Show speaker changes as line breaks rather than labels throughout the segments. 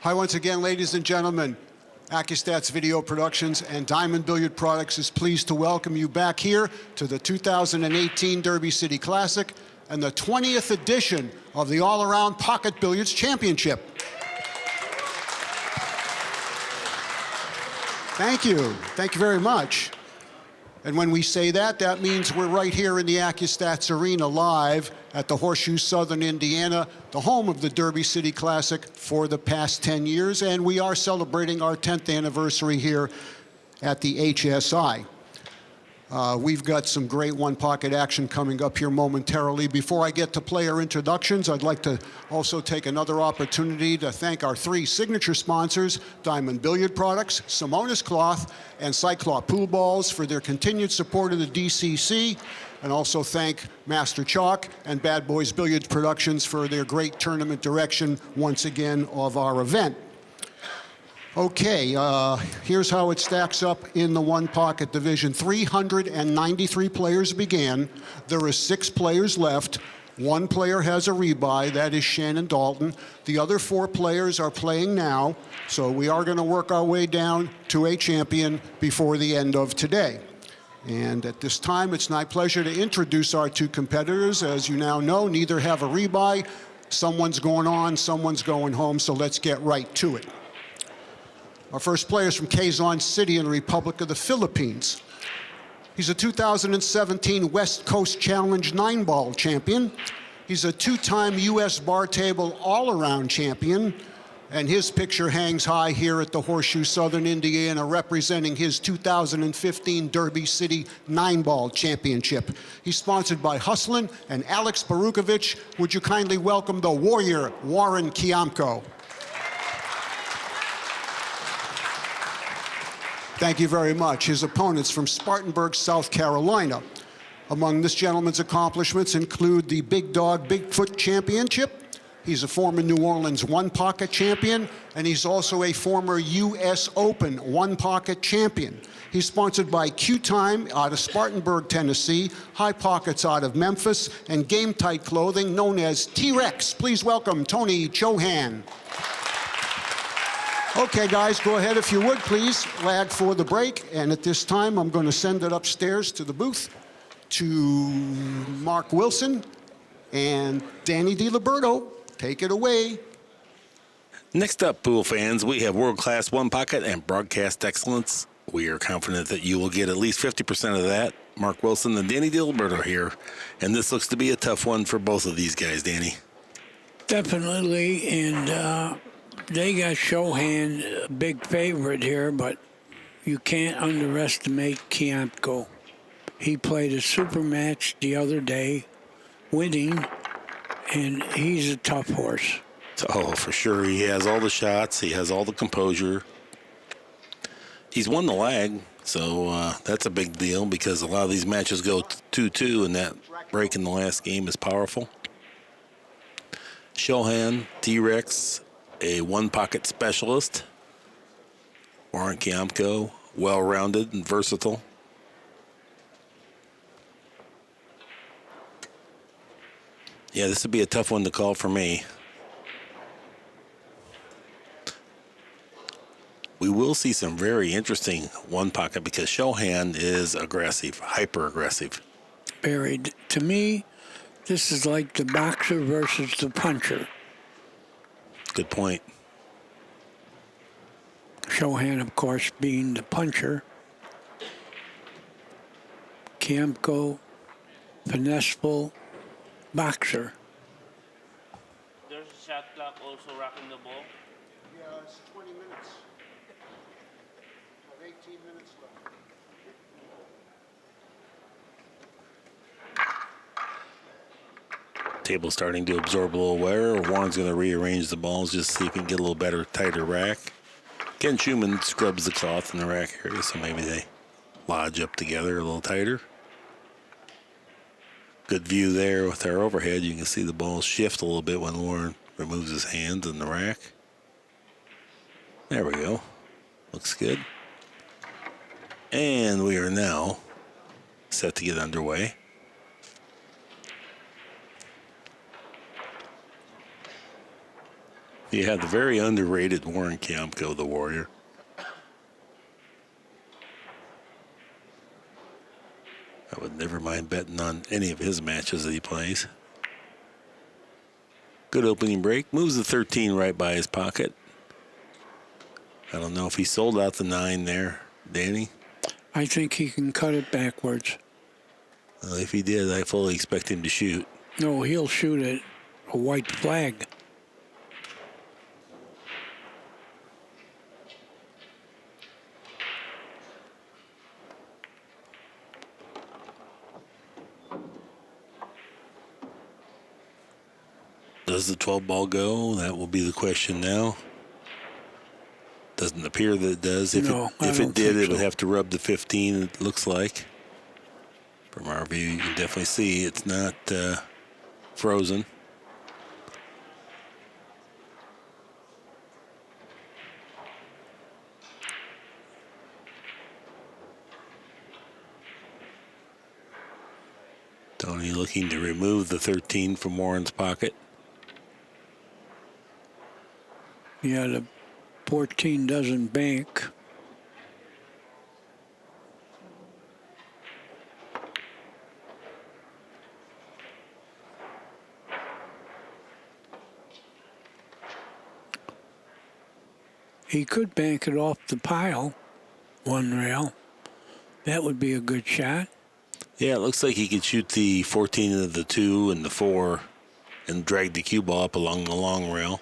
Hi once again, ladies and gentlemen. Accu-Stats Video Productions and Diamond Billiard Products is pleased to welcome you back here to the 2018 Derby City Classic and the 20th edition of the All-Around Pocket Billiards Championship. Thank you. Thank you very much. And when we say that, that means we're right here in the Accu-Stats Arena live at the Horseshoe, Southern Indiana, the home of the Derby City Classic for the past 10 years, and we are celebrating our 10th anniversary here at the HSI. We've got some great one-pocket action coming up here momentarily. Before I get to player introductions, I'd like to also take another opportunity to thank our three signature sponsors, Diamond Billiard Products, Simonis Cloth, and Cyclop Pool Balls for their continued support of the DCC, and also thank Master Chalk and Bad Boys Billiards Productions for their great tournament direction once again of our event. Okay, here's how it stacks up in the one-pocket division. 393 players began. There are 6 players left. 1 player has a rebuy, that is Shannon Dalton. The other 4 players are playing now, so we are going to work our way down to a champion before the end of today. And at this time, it's my pleasure to introduce our 2 competitors. As you now know, neither have a rebuy. Someone's going on, someone's going home, so let's get right to it. Our first player is from Quezon City in the Republic of the Philippines. He's a 2017 West Coast Challenge 9-ball champion. He's a 2-time U.S. Bar Table all-around champion. And his picture hangs high here at the Horseshoe, Southern Indiana, representing his 2015 Derby City 9-ball championship. He's sponsored by Hustlin' and Alex Barukovich. Would you kindly welcome the warrior, Warren Kiamco. Thank you very much. His opponents from Spartanburg, South Carolina. Among this gentleman's accomplishments include the Big Dog Bigfoot Championship. He's a former New Orleans one-pocket champion, and he's also a former U.S. Open one-pocket champion. He's sponsored by Q-Time out of Spartanburg, Tennessee, High Pockets out of Memphis, and Game Tight Clothing known as T-Rex. Please welcome Tony Chohan. Okay, guys, go ahead if you would, please. Lag for the break. And at this time, I'm going to send it upstairs to the booth to Mark Wilson and Danny DiLiberto. Take it away.
Next up, pool fans, we have world-class one-pocket and broadcast excellence. We are confident that you will get at least 50% of that. Mark Wilson and Danny DiLiberto here. And this looks to be a tough one for both of these guys, Danny.
Definitely, and they got Chohan a big favorite here, but you can't underestimate Kiaco. He played a super match the other day, winning, and he's a tough horse.
Oh, for sure. He has all the shots. He has all the composure. He's won the lag, so that's a big deal because a lot of these matches go 2-2, and that break in the last game is powerful. Chohan, T-Rex, a one-pocket specialist. Warren Kiamco, well-rounded and versatile. Yeah, this would be a tough one to call for me. We will see some very interesting one-pocket because Chohan is aggressive, hyper-aggressive.
Very. To me, this is like the boxer versus the puncher.
Good point.
Chohan, of course, being the puncher. Kiamco, finesseful boxer.
There's a shot clock also rocking the ball.
Yeah, it's 20 minutes. We have 18 minutes left.
Table's starting to absorb a little wear. Warren's going to rearrange the balls just so he can get a little better, tighter rack. Ken Schumann scrubs the cloth in the rack area, so maybe they lodge up together a little tighter. Good view there with our overhead. You can see the balls shift a little bit when Warren removes his hands in the rack. There we go. Looks good. And we are now set to get underway. You have the very underrated Warren Kiamco, the Warrior. I would never mind betting on any of his matches that he plays. Good opening break. Moves the 13 right by his pocket. I don't know if he sold out the 9 there, Danny.
I think he can cut it backwards.
Well, if he did, I fully expect him to shoot.
No, he'll shoot at a white flag.
Does the 12 ball go? That will be the question now. Doesn't appear that it does. If it did, it would have to rub the 15, it looks like. From our view, you can definitely see it's not frozen. Tony looking to remove the 13 from Warren's pocket.
Yeah, the 14 doesn't bank. He could bank it off the pile, one rail. That would be a good shot.
Yeah, it looks like he could shoot the 14 into the 2 and the 4 and drag the cue ball up along the long rail.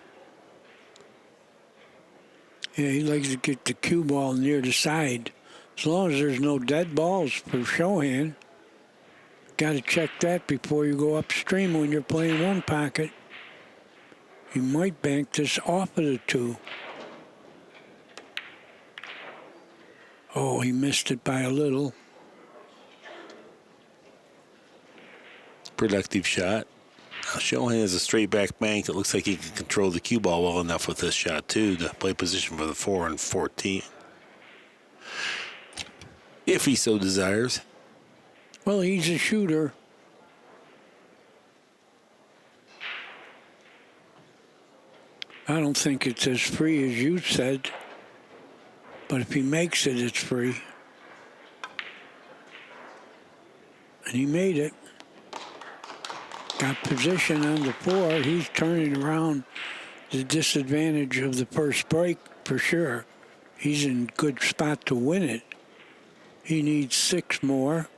Yeah, he likes to get the cue ball near the side. As long as there's no dead balls for Chohan. Got to check that before you go upstream when you're playing one pocket. You might bank this off of the 2. Oh, he missed it by a little.
Productive shot. Now Chohan has a straight back bank. It looks like he can control the cue ball well enough with this shot, too, to play position for the 4 and 14. If he so desires.
Well, he's a shooter. I don't think it's as free as you said. But if he makes it, it's free. And he made it. Got position on the 4. He's turning around the disadvantage of the first break for sure. He's in good spot to win it. He needs 6 more.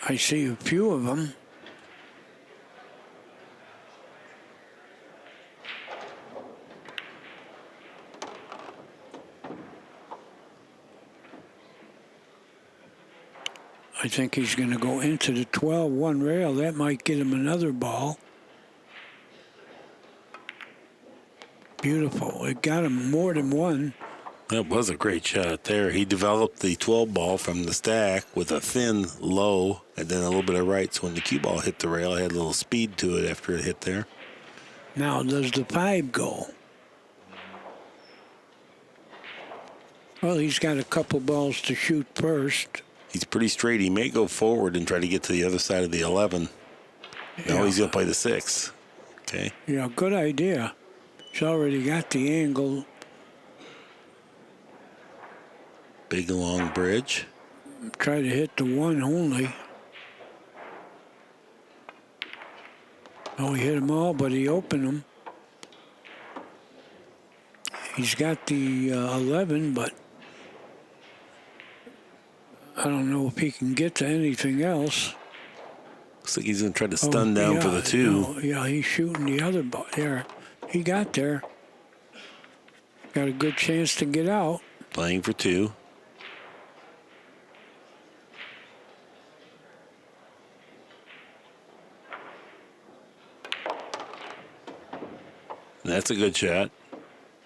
I see a few of them. I think he's going to go into the 12, one rail. That might get him another ball. Beautiful. It got him more than one.
That was a great shot there. He developed the 12 ball from the stack with a thin low and then a little bit of right. So when the cue ball hit the rail, it had a little speed to it after it hit there.
Now, does the 5 go? Well, he's got a couple balls to shoot first.
He's pretty straight. He may go forward and try to get to the other side of the 11. No, he's going to play the 6. Okay.
Yeah, good idea. He's already got the angle.
Big long bridge.
Try to hit the 1 only. Oh, he hit them all, but he opened them. He's got the 11, but I don't know if he can get to anything else.
Looks like he's going to try to stun down for the 2.
No, yeah, he's shooting the other ball. There. He got there. Got a good chance to get out.
Playing for 2. That's a good shot.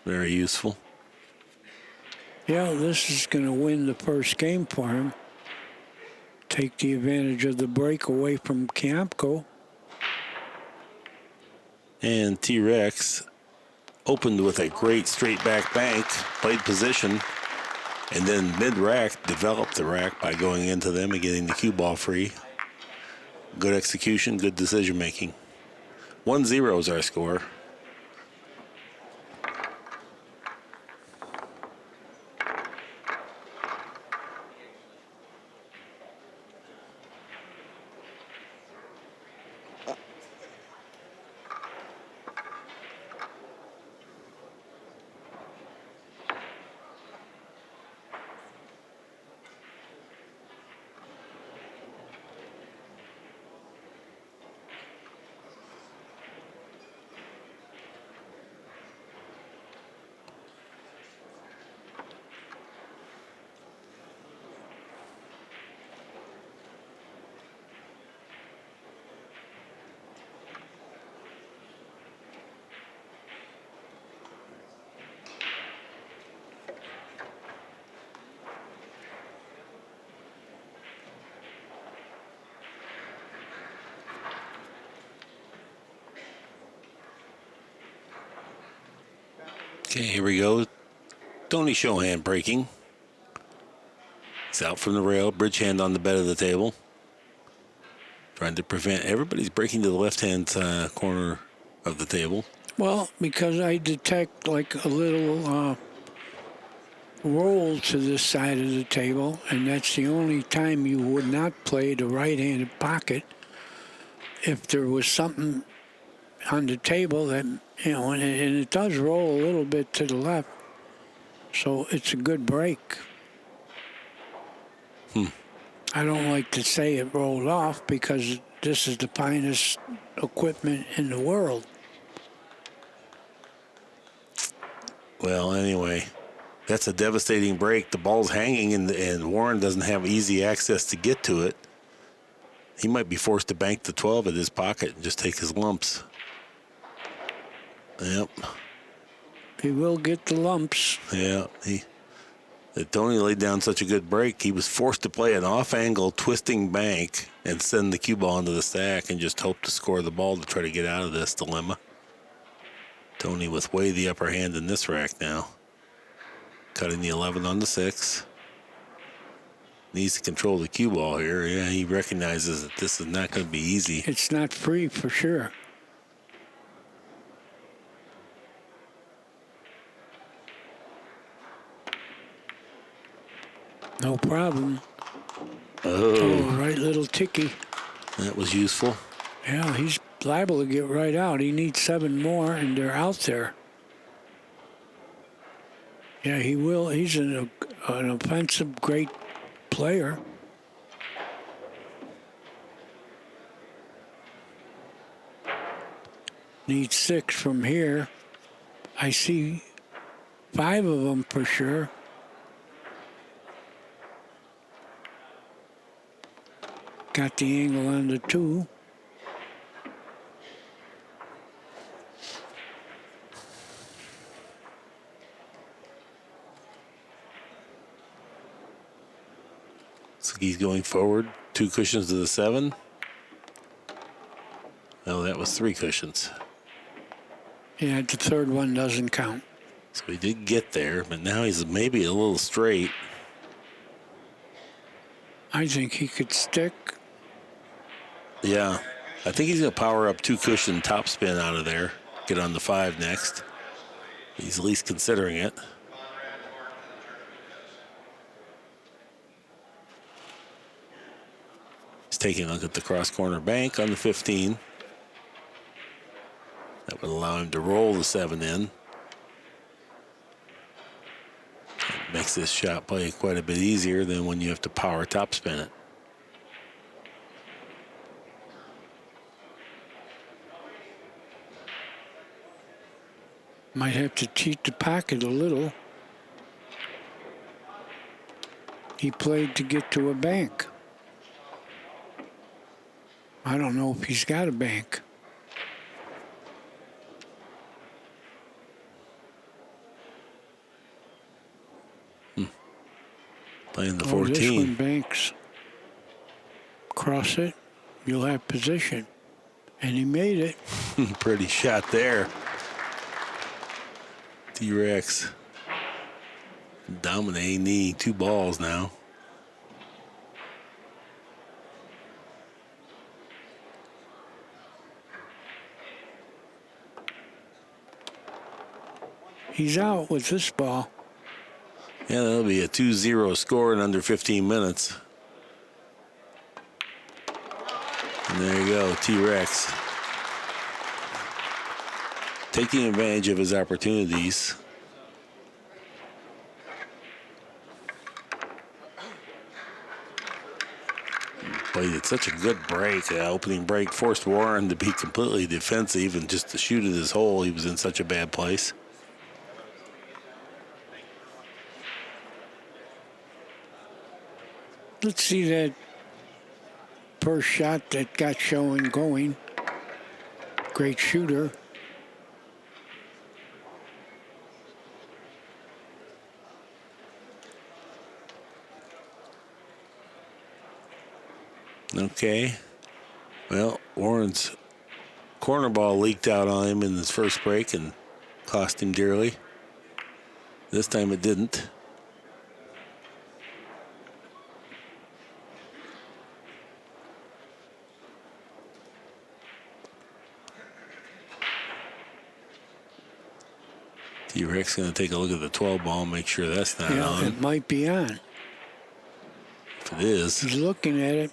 Very useful.
Yeah, this is going to win the first game for him. Take the advantage of the break away from Kiamco.
And T-Rex opened with a great straight back bank, played position, and then mid-rack developed the rack by going into them and getting the cue ball free. Good execution, good decision making. 1-0 is our score. Okay, here we go. Tony Chohan breaking. He's out from the rail, bridge hand on the bed of the table. Trying to prevent, everybody's breaking to the left-hand corner of the table.
Well, because I detect like a little roll to this side of the table, and that's the only time you would not play the right-handed pocket. If there was something on the table that, you know, and it does roll a little bit to the left, so it's a good break. I don't like to say it rolled off because this is the finest equipment in the world.
Well, anyway, that's a devastating break. The ball's hanging, and Warren doesn't have easy access to get to it. He might be forced to bank the 12 at his pocket and just take his lumps. Yep.
He will get the lumps.
Yeah. Tony laid down such a good break, he was forced to play an off-angle twisting bank and send the cue ball into the stack and just hope to score the ball to try to get out of this dilemma. Tony with way the upper hand in this rack now. Cutting the 11 on the 6. Needs to control the cue ball here. Yeah, he recognizes that this is not going to be easy.
It's not free for sure. No problem. Oh, right little ticky.
That was useful.
Yeah, he's liable to get right out. He needs 7 more, and they're out there. Yeah, he will. He's an offensive great player. Needs 6 from here. I see 5 of them for sure. Got the angle on the 2.
So he's going forward. 2 cushions to the 7. Oh, that was 3 cushions.
Yeah, the 3rd one doesn't count.
So he did get there, but now he's maybe a little straight.
I think he could stick.
Yeah, I think he's going to power up 2 cushion top spin out of there. Get on the 5 next. He's at least considering it. He's taking a look at the cross corner bank on the 15. That would allow him to roll the 7 in. It makes this shot play quite a bit easier than when you have to power top spin it.
Might have to cheat the pocket a little. He played to get to a bank. I don't know if he's got a bank.
Playing the
Oh, this
14.
one banks. Cross it, you'll have position. And he made it.
Pretty shot there. T-Rex dominating the 2 balls now.
He's out with this ball.
Yeah, that'll be a 2-0 score in under 15 minutes. And there you go, T-Rex. Taking advantage of his opportunities. Played such a good break. Opening break forced Warren to be completely defensive and just to shoot at his hole. He was in such a bad place.
Let's see that first shot that got Chohan going. Great shooter.
Okay. Well, Warren's corner ball leaked out on him in his first break and cost him dearly. This time it didn't. T-Rex going to take a look at the 12 ball and make sure that's not
Yeah,
on.
it might be on.
If it is,
He's looking at it.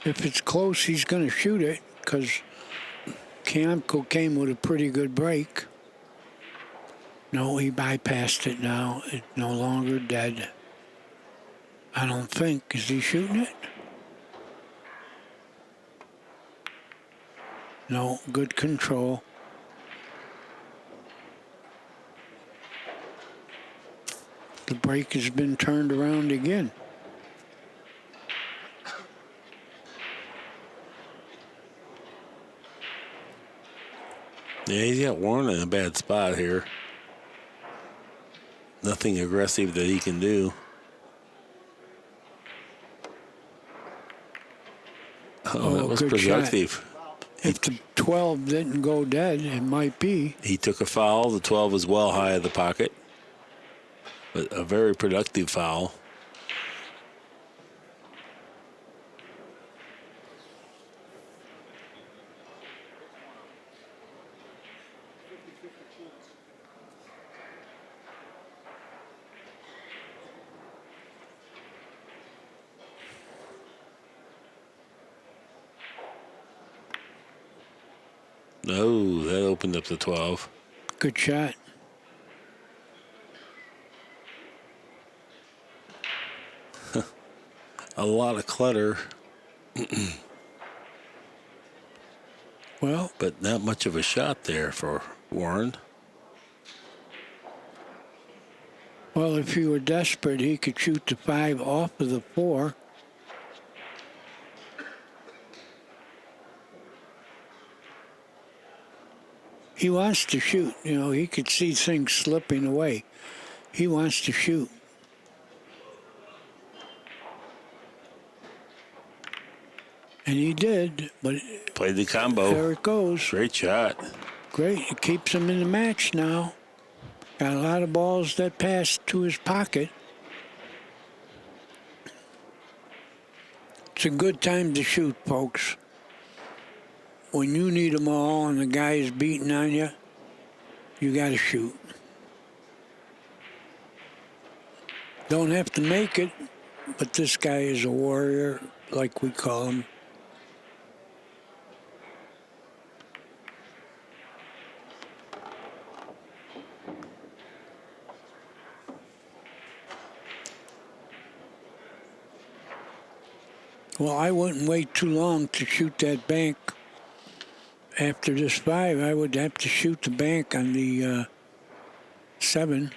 If it's close, he's going to shoot it because Kiamco came with a pretty good break. No, he bypassed it now. It's no longer dead. I don't think. Is he shooting it? No, good control. The break has been turned around again.
yeah, he's got Warren in a bad spot here. Nothing aggressive that he can do. Oh, that was
good
productive.
shot. If the 12 didn't go dead, it might be.
He took a foul. The 12 was well high of the pocket. But a very productive foul. Oh, that opened up the 12.
Good shot.
A lot of clutter,
Well,
but not much of a shot there for Warren.
if he were desperate, he could shoot the 5 off of the 4. He wants to shoot. You know, he could see things slipping away. He wants to shoot. And he did, but
Played the combo.
there it goes.
Great shot.
Great. It keeps him in the match now. Got a lot of balls that pass to his pocket. It's a good time to shoot, folks. When you need them all and the guy is beating on you, you got to shoot. Don't have to make it, but this guy is a warrior, like we call him. Well, I wouldn't wait too long to shoot that bank. After this 5, I would have to shoot the bank on the 7.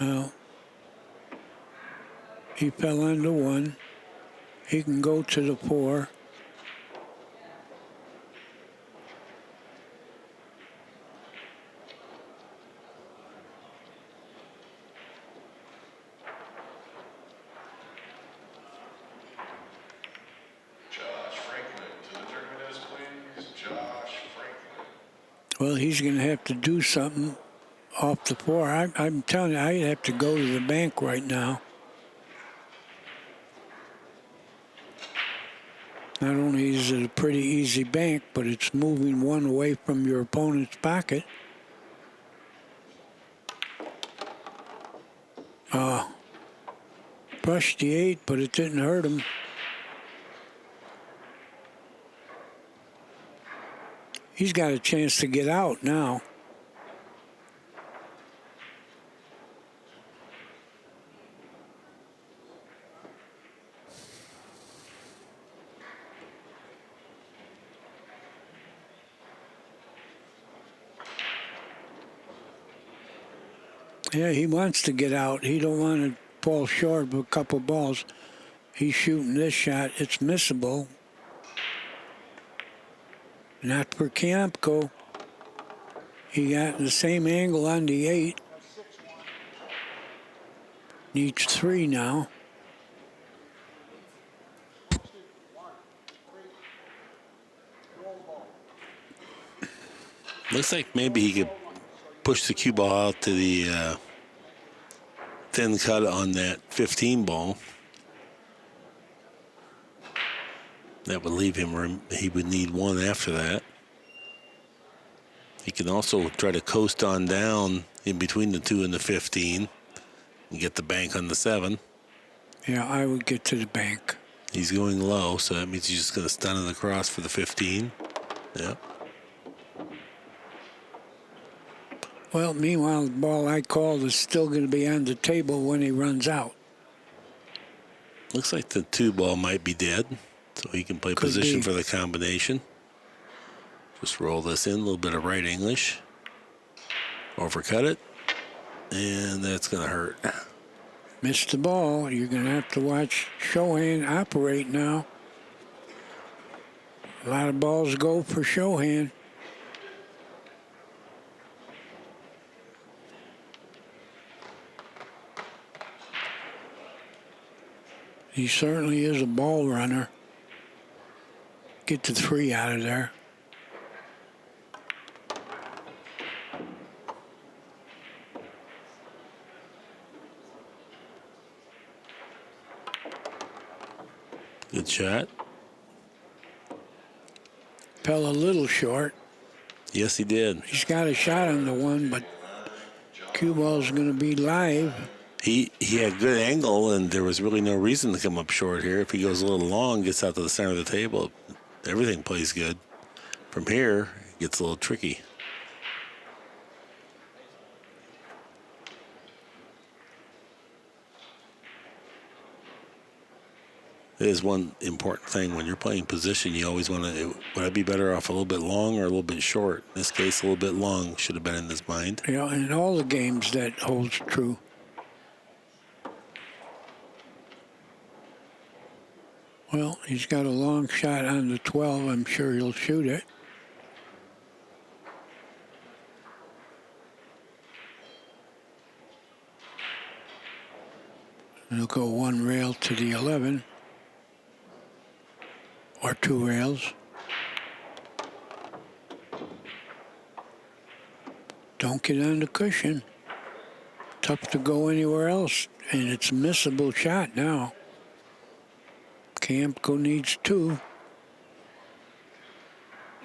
Well, he fell on the 1. He can go to the 4. Well, he's going to have to do something off the floor. I'm telling you, I'd have to go to the bank right now. Not only is it a pretty easy bank, but it's moving one away from your opponent's pocket. Brushed the 8, but it didn't hurt him. He's got a chance to get out now. Yeah, he wants to get out. He don't want to fall short of a couple balls. He's shooting this shot. It's missable. Not for Kiamco. He got the same angle on the 8. Needs 3 now.
Looks like maybe he could push the cue ball out to the thin cut on that 15 ball. That would leave him, he would need 1 after that. He can also try to coast on down in between the 2 and the 15 and get the bank on the 7.
Yeah, I would get to the bank.
He's going low, so that means he's just going to stun it across for the 15. Yep.
Well, meanwhile, the ball I called is still going to be on the table when he runs out.
Looks like the 2 ball might be dead, so he can play position for the combination. Just roll this in, a little bit of right English. Overcut it, and that's going to hurt.
Missed the ball. You're going to have to watch Chohan operate now. A lot of balls go for Chohan. He certainly is a ball runner. Get the 3 out of there.
Good shot.
Fell a little short.
Yes, he did.
He's got a shot on the 1, but cue ball's going to be live.
He had good angle, and there was really no reason to come up short here. If he goes a little long, gets out to the center of the table, everything plays good. From here, it gets a little tricky. It is one important thing when you're playing position. You always want to, would I be better off a little bit long or a little bit short? In this case, a little bit long should have been in his mind.
Yeah, in all the games that holds true. Well, he's got a long shot on the 12. I'm sure he'll shoot it. He'll go 1 rail to the 11. Or 2 rails. Don't get on the cushion. Tough to go anywhere else. And it's a missable shot now. Kiamco needs 2.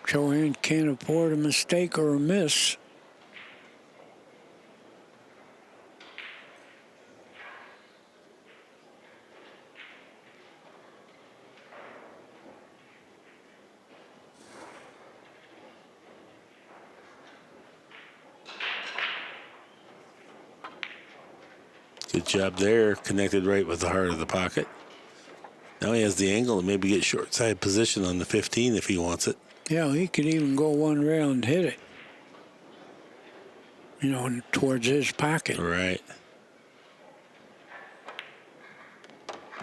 Chohan can't afford a mistake or a miss.
Good job there. Connected right with the heart of the pocket. Now he has the angle to maybe get short side position on the 15 if he wants it.
Yeah, he could even go 1 rail and hit it. You know, towards his pocket.
Right.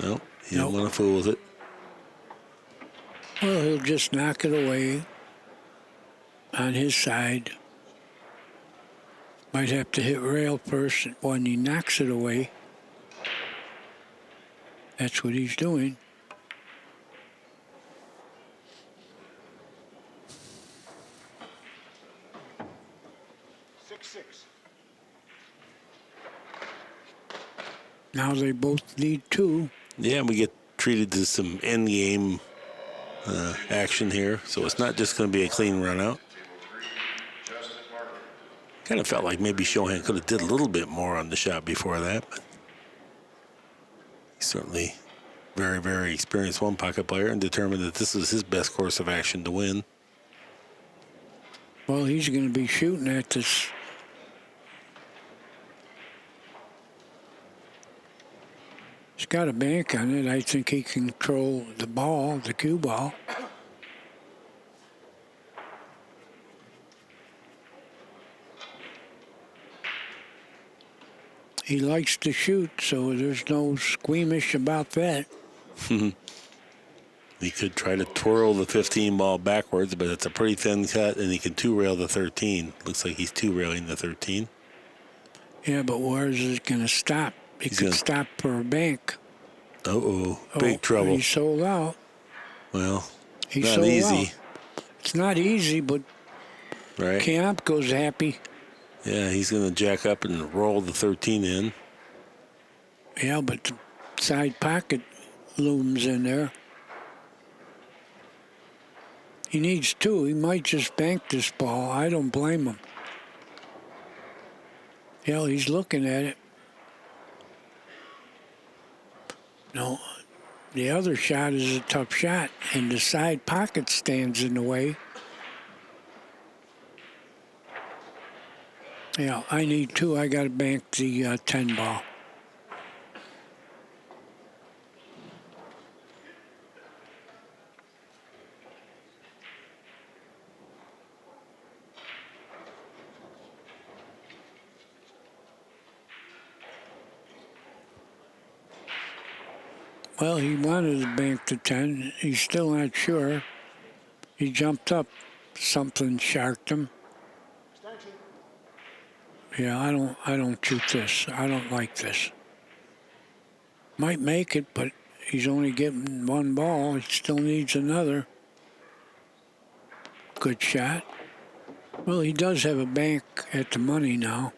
Nope. He don't want to fool with it.
Well, he'll just knock it away on his side. Might have to hit rail first when he knocks it away. That's what he's doing. Now they both need 2.
Yeah, we get treated to some end game action here, so it's not just going to be a clean run out. Kind of felt like maybe Chohan could have did a little bit more on the shot before that, but he's certainly very, very experienced one pocket player and determined that this was his best course of action to win.
Well, he's going to be shooting at this. He's got a bank on it. I think he can control the ball, the cue ball. He likes to shoot, so there's no squeamish about that.
He could try to twirl the 15 ball backwards, but it's a pretty thin cut, and he can two-rail the 13. Looks like he's two-railing the 13.
Yeah, but where is it going to stop? He could stop for a bank.
Big trouble.
He sold out.
Well,
He
not
sold
easy.
out. It's not easy, but
Right?
Kiamco's happy.
Yeah, he's going to jack up and roll the 13 in.
Yeah, but the side pocket looms in there. He needs 2. He might just bank this ball. I don't blame him. Hell, he's looking at it. No, the other shot is a tough shot, and the side pocket stands in the way. Yeah, I need 2. I got to bank the 10 ball. Well, he wanted to bank the 10. He's still not sure. He jumped up. Something sharked him. Yeah, I don't shoot this. I don't like this. Might make it, but he's only getting 1 ball. He still needs another. Good shot. Well, he does have a bank at the money now.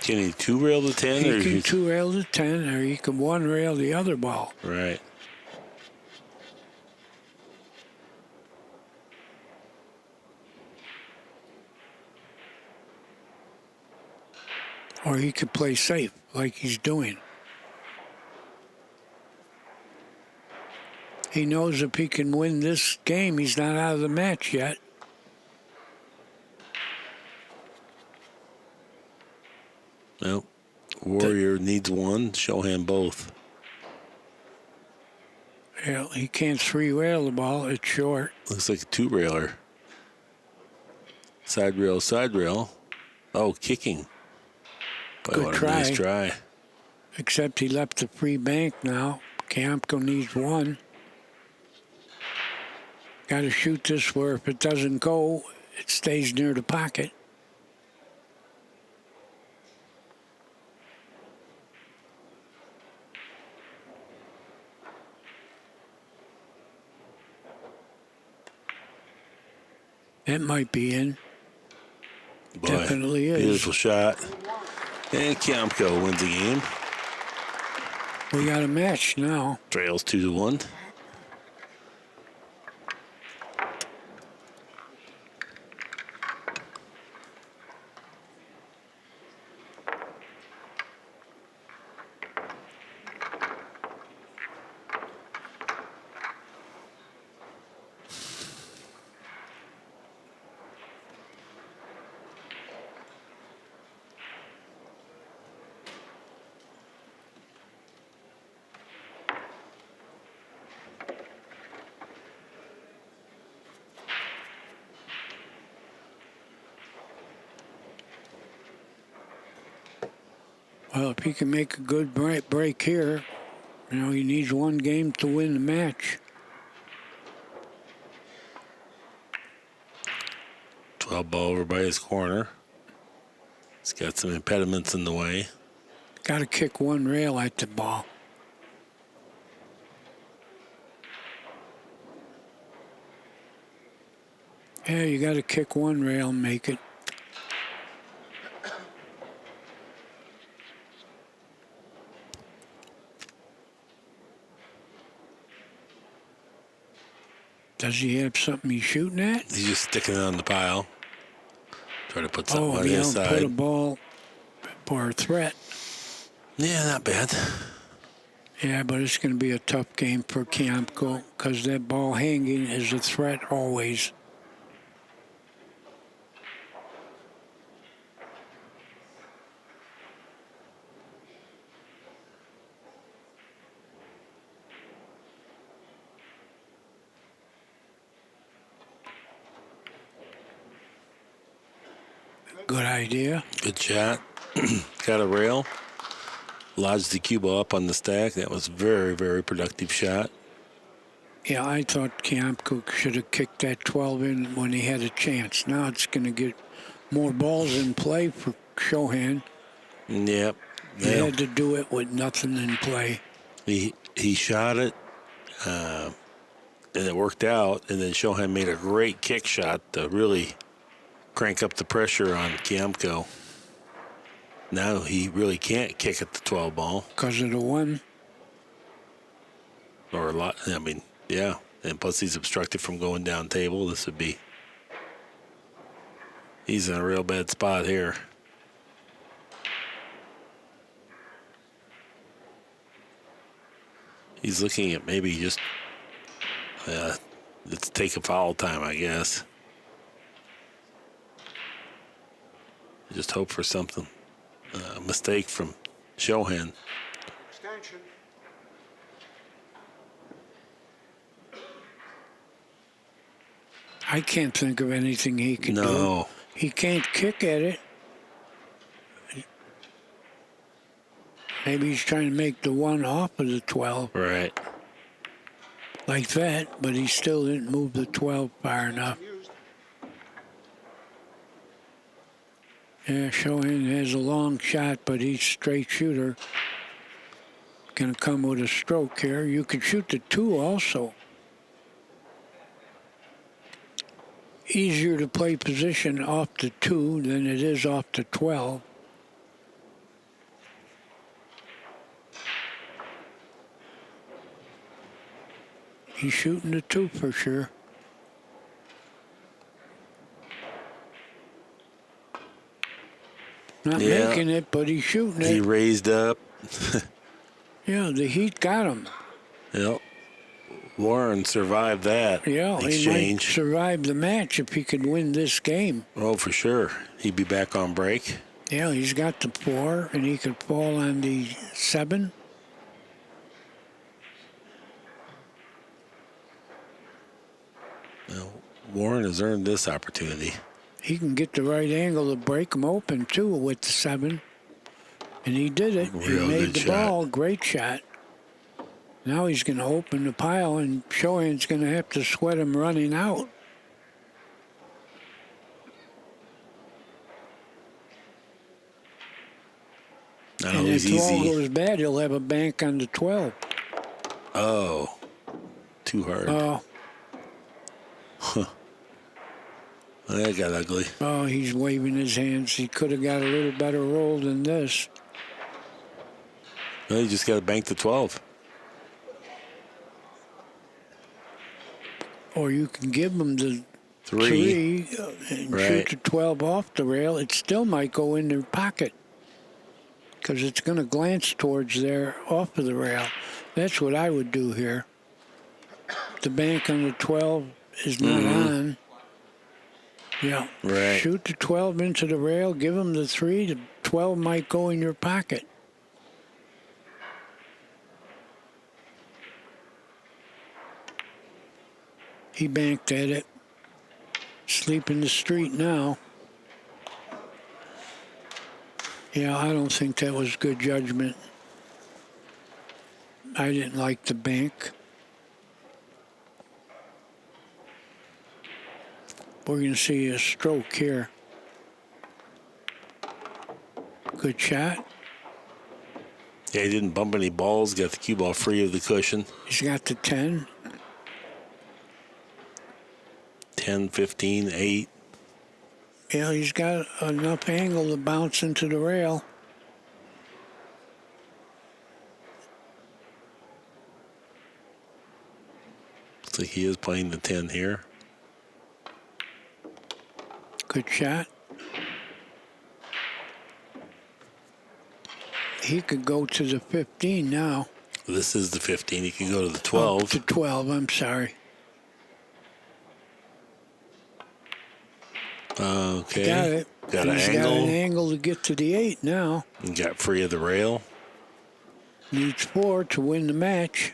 Can he two-rail the 10?
He can 2-rail the 10, or he can 1-rail the other ball.
Right.
Or he could play safe, like he's doing. He knows if he can win this game, he's not out of the match yet.
Nope. Warrior needs 1. Chohan both.
Yeah, he can't 3-rail the ball. It's short.
Looks like a two-railer. Side rail, side rail. Oh, kicking. Boy,
Good
what a
try.
nice try.
Except he left the free bank now. Kiamco needs 1. Got to shoot this where if it doesn't go, it stays near the pocket. That might be in.
Boy,
Definitely is.
beautiful shot. And Kiamco wins the game.
We got a match now.
Trails 2-1.
Well, if he can make a good break here, you know, he needs 1 game to win the match.
12 ball over by his corner. He's got some impediments in the way.
Got to kick 1 rail at the ball. Yeah, you got to kick 1 rail and make it. Does he have something he's shooting at?
He's just sticking it on the pile. Try to put something
Oh,
on his
put
side.
a ball for a threat.
Yeah, not bad.
Yeah, but it's going to be a tough game for Kiamco because that ball hanging is a threat always. Good idea.
Good shot. Got a rail. Lodged the cue ball up on the stack. That was very, very productive shot.
Yeah, I thought Kiamco should have kicked that 12 in when he had a chance. Now it's going to get more balls in play for Chohan.
Yep.
He had to do it with nothing in play.
He shot it, and it worked out. And then Chohan made a great kick shot to really crank up the pressure on Kiamco. Now he really can't kick at the 12 ball.
Because of the one.
Or a lot. I mean, yeah. And plus he's obstructed from going down table. This would be... He's in a real bad spot here. He's looking at maybe just... let's take a foul time, I guess. Just hope for something. A mistake from Chohan.
Extension.
I can't think of anything he can do.
No.
He can't kick at it. Maybe he's trying to make the one off of the 12
Right.
like that, but he still didn't move the 12 far enough. Yeah, Chohan has a long shot, but he's straight shooter. Gonna come with a stroke here. You could shoot the 2 also. Easier to play position off the 2 than it is off the 12. He's shooting the 2 for sure. Not
Yeah.
making it, but he's shooting
He
it.
raised up.
Yeah, the heat got him.
Yep. Warren survived that
Yeah, he might
exchange.
survive the match if he could win this game.
Oh, for sure. He'd be back on break.
Yeah, he's got the 4, and he could fall on the 7.
Now, Warren has earned this opportunity.
He can get the right angle to break him open, too, with the 7. And he did it. He
Real
made
good
the
shot.
ball. Great shot. Now he's going to open the pile, and Chohan's going to have to sweat him running out.
Not
And
always
if all
easy.
goes bad, he'll have a bank on the 12.
Oh, too hard. That got ugly.
Oh, he's waving his hands. He could have got a little better roll than this.
Well, you just got to bank the 12.
Or you can give him the
3.
3 and
Right.
shoot the 12 off the rail. It still might go in their pocket because it's going to glance towards there off of the rail. That's what I would do here. The bank on the 12 is not on. Yeah.
Right.
Shoot the 12 into the rail, give him the 3. The 12 might go in your pocket. He banked at it. Sleep in the street now. Yeah, I don't think that was good judgment. I didn't like the bank. We're going to see a stroke here. Good shot.
Yeah, he didn't bump any balls. Got the cue ball free of the cushion.
He's got the 10.
10, 15, 8.
Yeah, he's got enough angle to bounce into the rail.
Looks like he is playing the 10 here.
Good shot. He could go to the 15 now.
This is the 15. He can go to the
Oh,
12.
to 12, I'm sorry.
Okay.
Got it.
Got an
He's got an
angle.
angle to get to the 8 now.
And got free of the rail.
Needs 4 to win the match.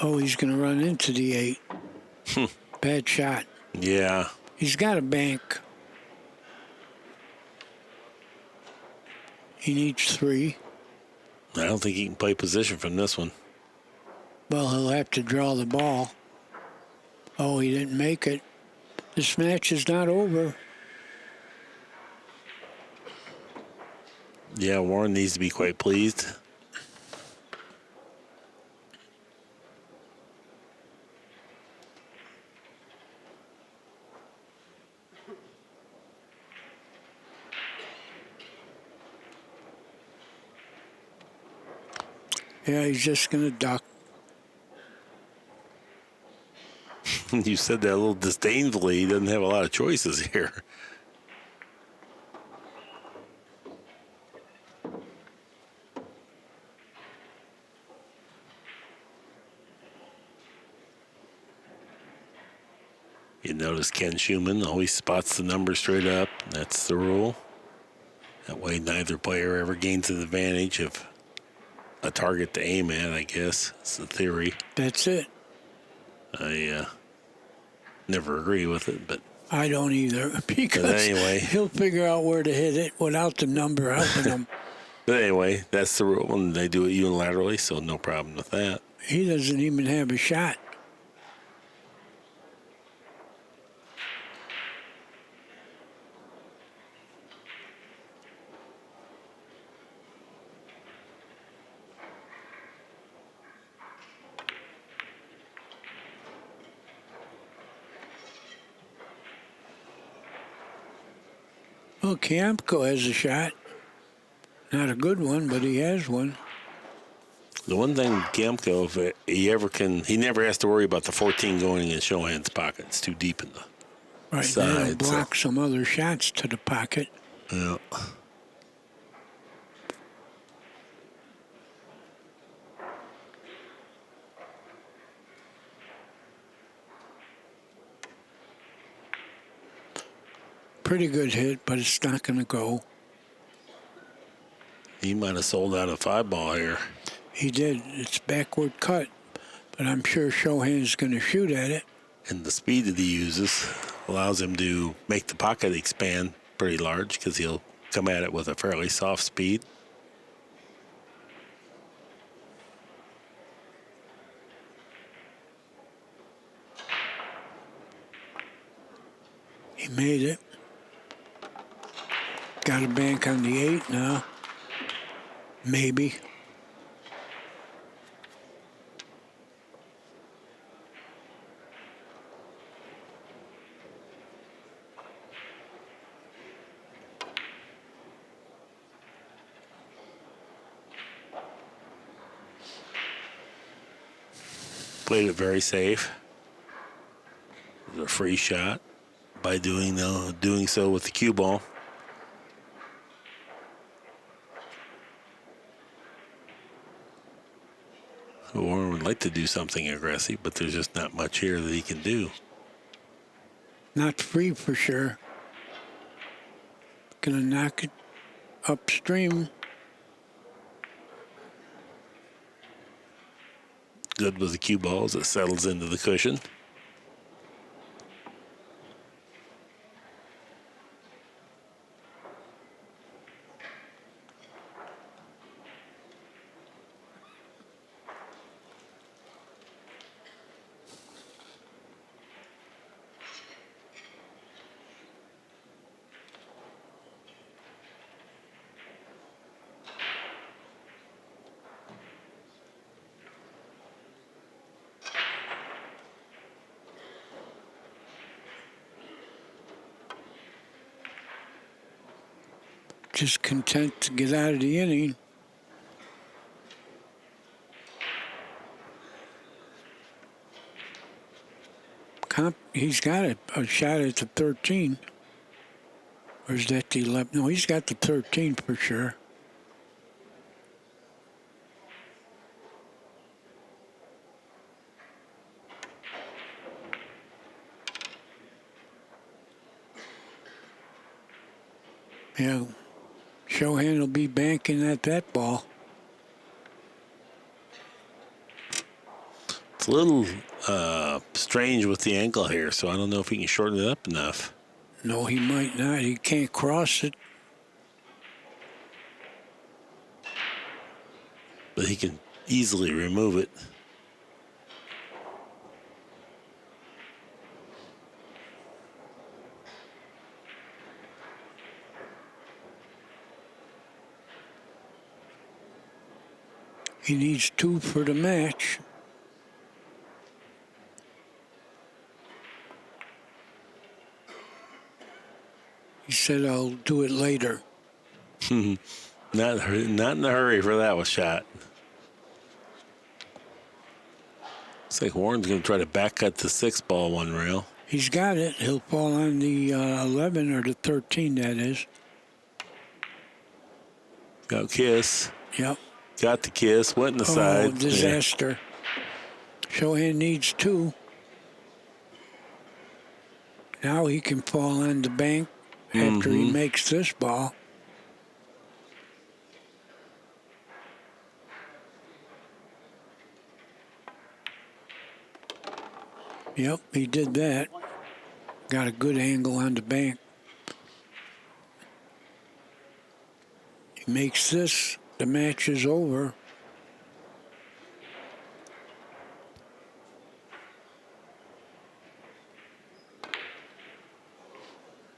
Oh, he's going to run into the 8. Bad shot.
Yeah.
He's got a bank. He needs 3.
I don't think he can play position from this one.
Well, he'll have to draw the ball. Oh, he didn't make it. This match is not over.
Yeah, Warren needs to be quite pleased.
Yeah, he's just going to duck.
You said that a little disdainfully. He doesn't have a lot of choices here. You notice Ken Schumann always spots the number straight up. That's the rule. That way neither player ever gains an advantage of a target to aim at, I guess. It's the theory.
That's it.
I never agree with it, but
I don't either, because
anyway.
he'll figure out where to hit it without the number helping him.
But anyway, that's the rule, and they do it unilaterally, so no problem with that.
He doesn't even have a shot. Well, Kiamco has a shot. Not a good one, but he has one.
The one thing with Kiamco, if he ever can, he never has to worry about the 14 going in Chohan's pocket. It's too deep in the
Right,
side.
that'll block some other shots to the pocket.
Yeah.
Pretty good hit, but it's not going to go.
He might have sold out a 5-ball here.
He did. It's backward cut, but I'm sure Chohan's going to shoot at it.
And the speed that he uses allows him to make the pocket expand pretty large because he'll come at it with a fairly soft speed.
He made it. Got a bank on the 8 now. Maybe.
Played it very safe. It was a free shot by doing so with the cue ball. Warren would like to do something aggressive, but there's just not much here that he can do.
Not free for sure. Gonna knock it upstream.
Good with the cue ball as it settles into the cushion.
just content to get out of the inning. He's got a shot at the 13. Or is that the 11? No, he's got the 13 for sure. Yeah, Chohan will be banking at that ball.
It's a little strange with the ankle here, so I don't know if he can shorten it up enough.
No, he might not. He can't cross it.
But he can easily remove it.
He needs 2 for the match. He said, I'll do it later.
Not in a hurry for that shot. Looks like Warren's going to try to back cut the 6 ball one rail.
He's got it. He'll fall on the 11 or the 13, that is.
Got kiss.
Yep.
Got the kiss. Went in the side.
Oh, disaster. Yeah. Chohan needs 2. Now he can fall on the bank after he makes this ball. Yep, he did that. Got a good angle on the bank. He makes this. The match is over.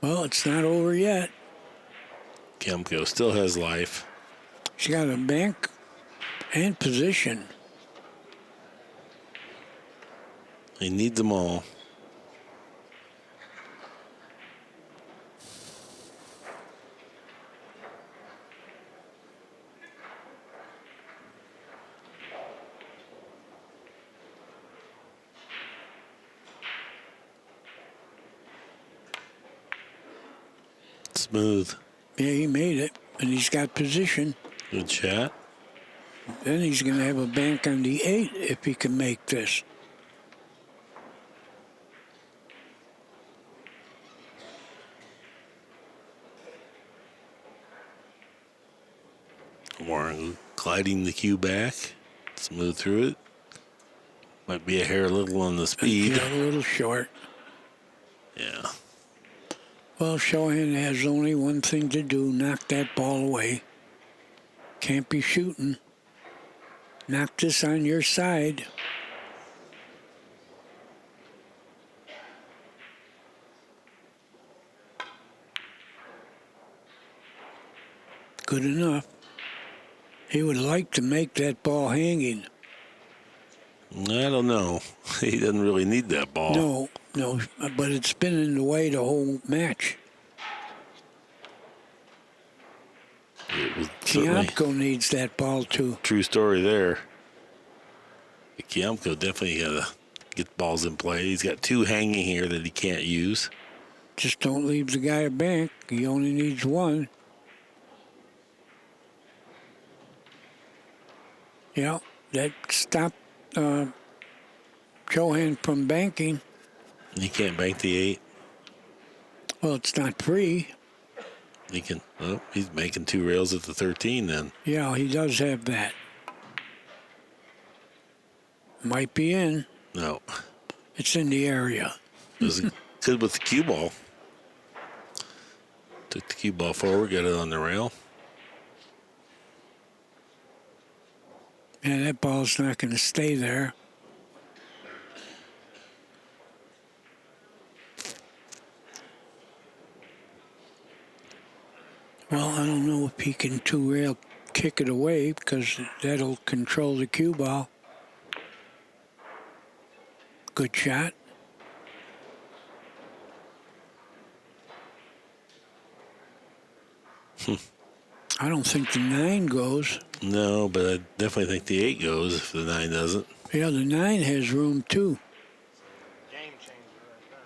Well, it's not over yet.
Kiamco still has life.
He's got a bank and position.
He needs them all. Smooth.
Yeah, he made it, and he's got position.
Good shot.
Then he's going to have a bank on the 8 if he can make this.
Warren gliding the cue back. Smooth through it. Might be a hair little on the speed.
Yeah, a little short.
Yeah.
Well, Chohan has only one thing to do, knock that ball away. Can't be shooting. Knock this on your side. Good enough. He would like to make that ball hanging.
I don't know. He doesn't really need that ball.
No, but it's been in the way the whole match.
It was certainly
Kiaco needs that ball too.
true story there. Kiamco definitely got to get balls in play. He's got 2 hanging here that he can't use.
Just don't leave the guy a bank. He only needs 1. Yeah, that stopped Chohan from banking.
He can't bank the 8.
Well, it's not free.
He can. Oh, he's making 2 rails at the 13 then.
Yeah, he does have that. Might be in.
No.
It's in the area.
It was good with the cue ball. Took the cue ball forward, got it on the rail.
And that ball's not going to stay there. Well, I don't know if he can 2-rail kick it away because that'll control the cue ball. Good shot. I don't think the 9 goes.
No, but I definitely think the 8 goes if the 9 doesn't.
Yeah, the 9 has room too.
Game changer right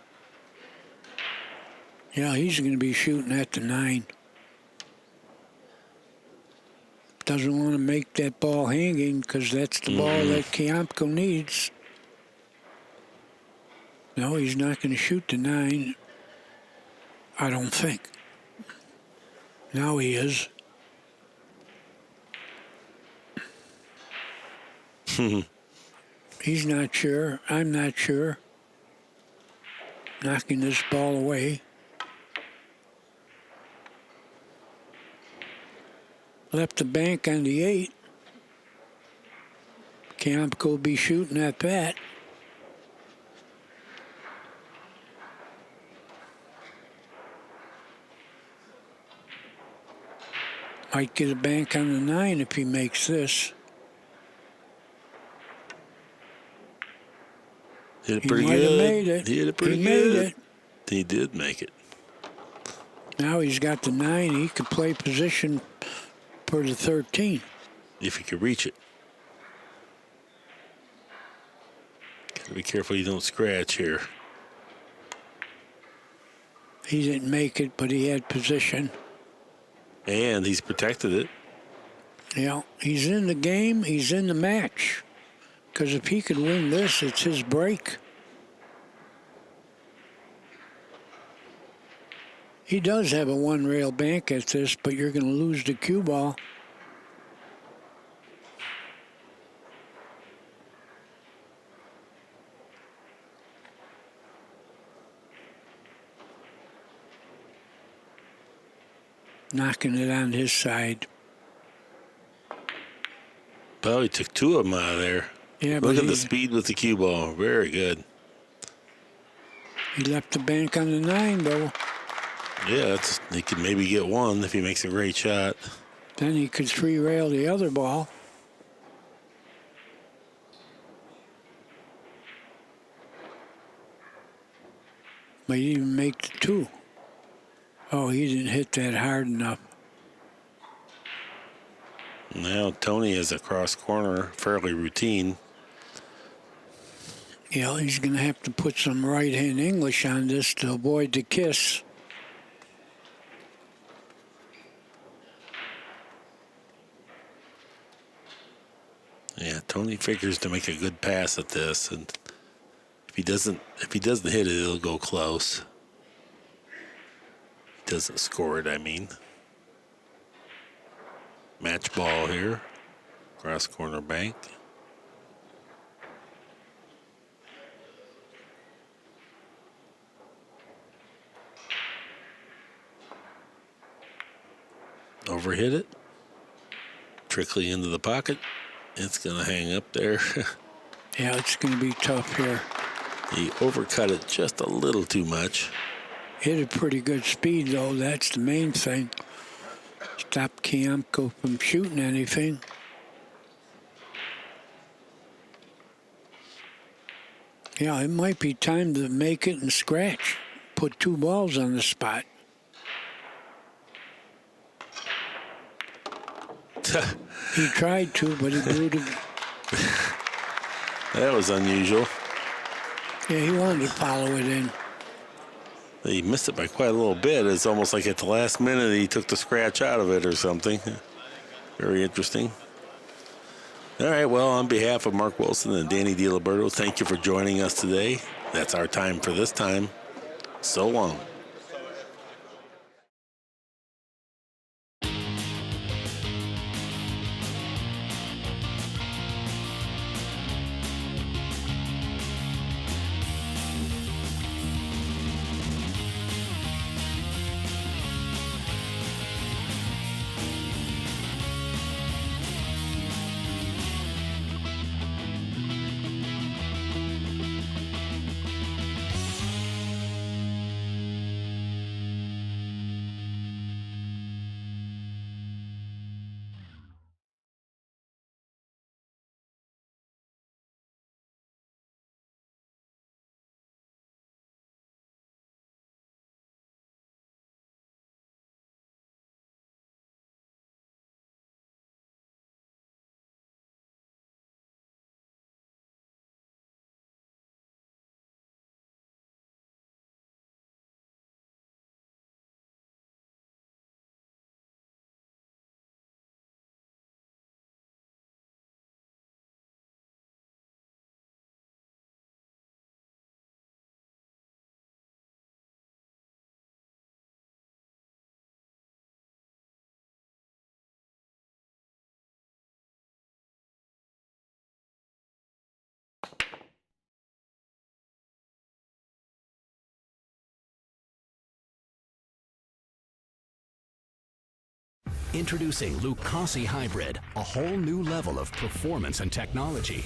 there.
Yeah, he's going to be shooting at the 9. Doesn't want to make that ball hanging because that's the ball that Kiamco needs. No, he's not going to shoot the 9. I don't think. Now he is. He's not sure. I'm not sure. Knocking this ball away. Left the bank on the 8. Kiamco will be shooting at that. Might get a bank on the 9 if he makes this.
Hit it
He
pretty
might have
good.
made it.
He hit it pretty
He
good.
made it.
He did make it.
Now he's got the 9. He could play position for the 13.
If he could reach it. Gotta be careful you don't scratch here.
He didn't make it, but he had position.
And he's protected it.
Yeah, he's in the game. He's in the match. Because if he could win this, it's his break. He does have a one-rail bank at this, but you're going to lose the cue ball. Knocking it on his side.
Well, he took 2 of them out of there.
Yeah, but
Look at the speed with the cue ball. Very good.
he left the bank on the 9, though.
Yeah, he could maybe get 1 if he makes a great shot.
Then he could 3-rail the other ball. But he didn't make the 2. Oh, he didn't hit that hard enough.
Now Tony has a cross corner, fairly routine.
Yeah, he's going to have to put some right-hand English on this to avoid the kiss.
Yeah, Tony figures to make a good pass at this, and if he doesn't hit it, it'll go close. Doesn't score it, I mean. Match ball here. Cross corner bank. Overhit it. Trickly into the pocket. It's going to hang up there.
Yeah, it's going to be tough here.
He overcut it just a little too much.
Hit a pretty good speed, though. That's the main thing. Stop Kiamco from shooting anything. Yeah, it might be time to make it and scratch. Put 2 balls on the spot. He tried to, but he blew the...
That was unusual.
Yeah, he wanted to follow it in.
He missed it by quite a little bit. It's almost like at the last minute he took the scratch out of it or something. Very interesting. All right, well, on behalf of Mark Wilson and Danny DiLiberto, thank you for joining us today. That's our time for this time. So long.
Introducing Lucasi Hybrid, a whole new level of performance and technology.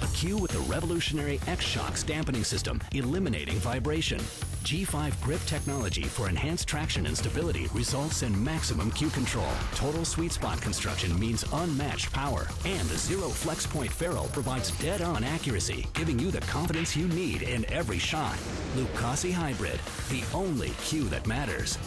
A cue with the revolutionary X-Shocks dampening system, eliminating vibration. G5 grip technology for enhanced traction and stability results in maximum cue control. Total sweet spot construction means unmatched power. And the zero flex point ferrule provides dead-on accuracy, giving you the confidence you need in every shot. Lucasi Hybrid, the only cue that matters.